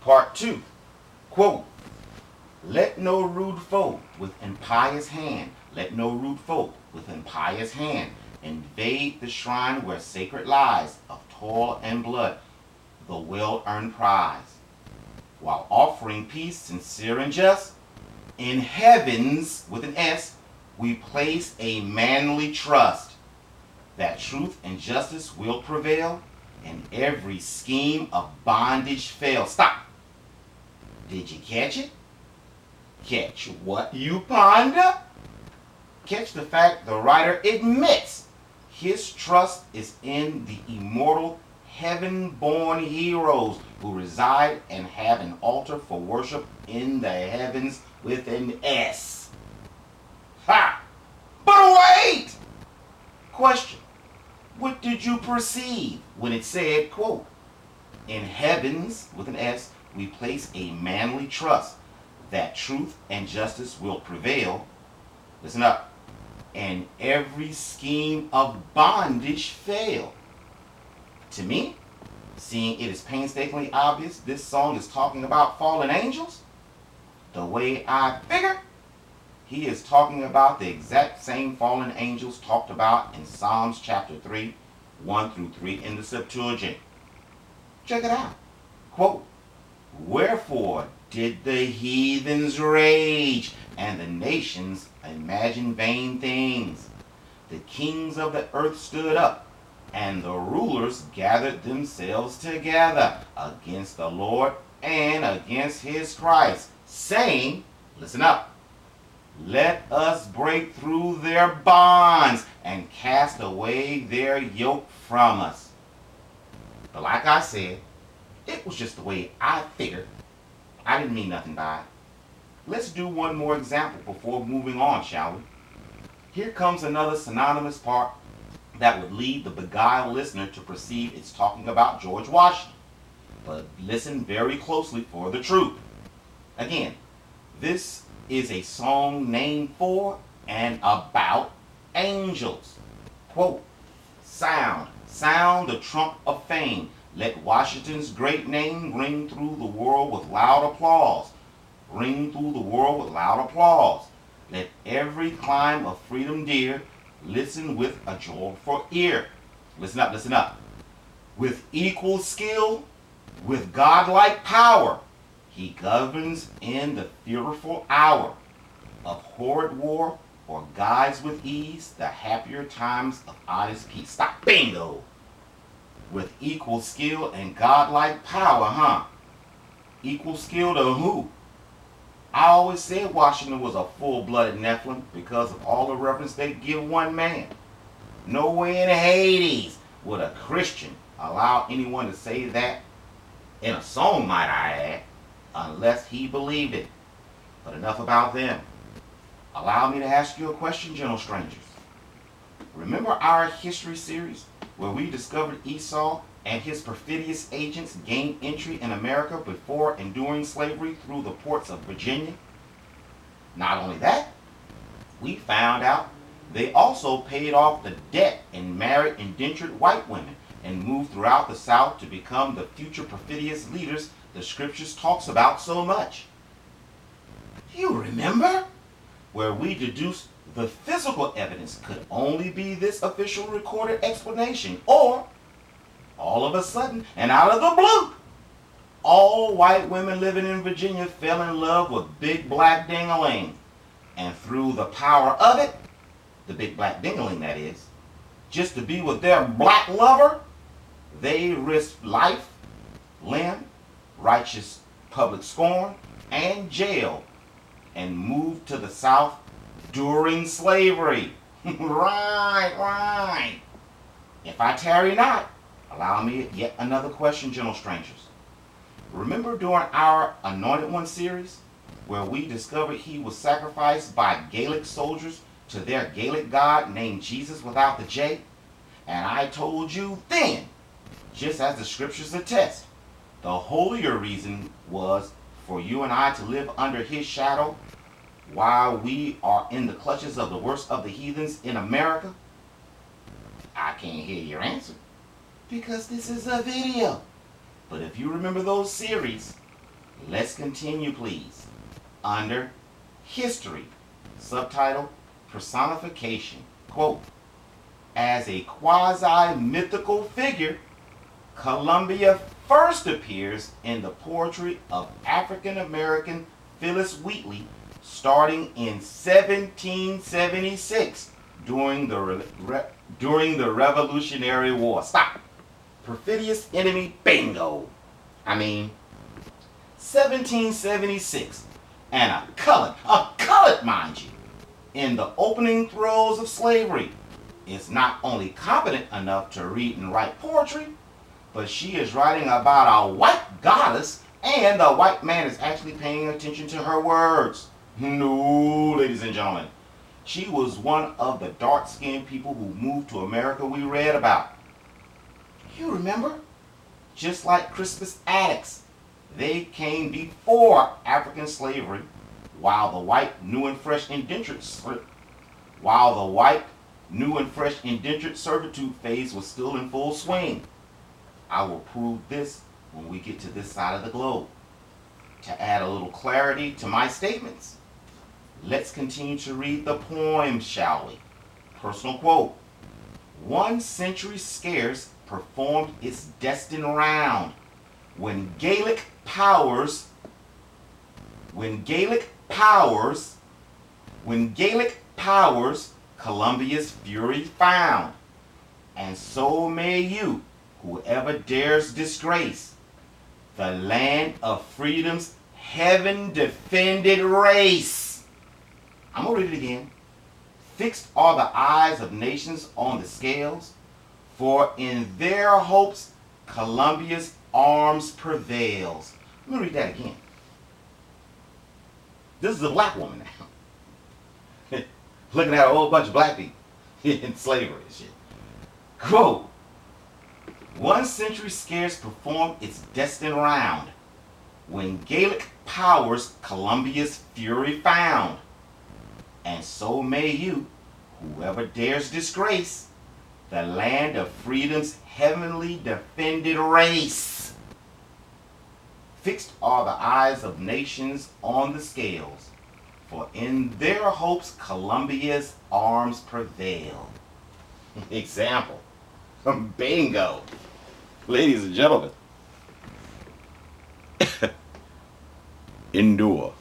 Part 2, quote, let no rude foe with impious hand, let no rude foe with impious hand invade the shrine where sacred lies of toil and blood, the well-earned prize. While offering peace sincere and just, in heavens, with an S, we place a manly trust that truth and justice will prevail and every scheme of bondage fail. Stop. Did you catch it? Catch what you ponder? Catch the fact the writer admits his trust is in the immortal heaven-born heroes who reside and have an altar for worship in the heavens with an S. Ha! But wait! Question. What did you perceive when it said, quote, in heavens, with an S, we place a manly trust that truth and justice will prevail, listen up, and every scheme of bondage fail. To me, seeing it is painstakingly obvious this song is talking about fallen angels, the way I figure, he is talking about the exact same fallen angels talked about in Psalms chapter 3, 1 through 3 in the Septuagint. Check it out. Quote, wherefore did the heathens rage, and the nations imagine vain things? The kings of the earth stood up, and the rulers gathered themselves together against the Lord and against his Christ, saying, listen up, let us break through their bonds and cast away their yoke from us. But like I said, it was just the way I figured. I didn't mean nothing by it. Let's do one more example before moving on, shall we? Here comes another synonymous part that would lead the beguiled listener to perceive it's talking about George Washington. But listen very closely for the truth. Again, this is a song named for and about angels. Quote, sound the trump of fame. Let Washington's great name ring through the world with loud applause. Ring through the world with loud applause. Let every clime of freedom dear listen with a joyful ear. Listen up, listen up. With equal skill, with godlike power, he governs in the fearful hour of horrid war, or guides with ease the happier times of honest peace. Stop. Bingo. With equal skill and godlike power, huh? Equal skill to who? I always said Washington was a full-blooded Nephilim because of all the reverence they give one man. No way in Hades would a Christian allow anyone to say that, in a song might I add, unless he believed it. But enough about them. Allow me to ask you a question, gentle strangers. Remember our history series where we discovered Esau and his perfidious agents gained entry in America before and during slavery through the ports of Virginia? Not only that, we found out they also paid off the debt and married indentured white women and moved throughout the South to become the future perfidious leaders the scriptures talks about so much. You remember? Where we deduced the physical evidence could only be this official recorded explanation, or all of a sudden and out of the blue, all white women living in Virginia fell in love with Big Black Ding-a-ling, and through the power of it, the Big Black Ding-a-ling that is, just to be with their black lover, they risked life, limb, righteous public scorn, and jail, and moved to the South during slavery. Right. If I tarry not, allow me yet another question, gentle strangers. Remember during our Anointed One series, where we discovered he was sacrificed by Gaelic soldiers to their Gaelic god named Jesus without the J? And I told you then, just as the scriptures attest, the holier reason was for you and I to live under his shadow while we are in the clutches of the worst of the heathens in America. I can't hear your answer because this is a video. But if you remember those series, Let's continue, please. Under History, subtitle Personification. Quote, as a quasi-mythical figure, Columbia first appears in the poetry of African-American Phillis Wheatley starting in 1776 during the Revolutionary War. Stop. Perfidious enemy, bingo. 1776, and a colored, mind you, in the opening throes of slavery, is not only competent enough to read and write poetry, but she is writing about a white goddess, and the white man is actually paying attention to her words. No, ladies and gentlemen, she was one of the dark-skinned people who moved to America we read about. You remember? Just like Crispus Attucks, they came before African slavery, while the white new and fresh indentured servitude phase was still in full swing. I will prove this when we get to this side of the globe. To add a little clarity to my statements, let's continue to read the poem, shall we? Personal quote. 1 century scarce performed its destined round when Gaelic powers, Columbia's fury found. And so may you, whoever dares disgrace the land of freedom's heaven-defended race. I'm going to read it again. Fixed are the eyes of nations on the scales, for in their hopes Columbia's arms prevails. Let me read that again. This is a black woman now. Looking at a whole bunch of black people in slavery and shit. Quote, 1 century scarce performed its destined round when Gaelic powers Columbia's fury found. And so may you, whoever dares disgrace the land of freedom's heavenly defended race. Fixed are the eyes of nations on the scales, for in their hopes Columbia's arms prevail. Example. Bingo. Ladies and gentlemen. Endure.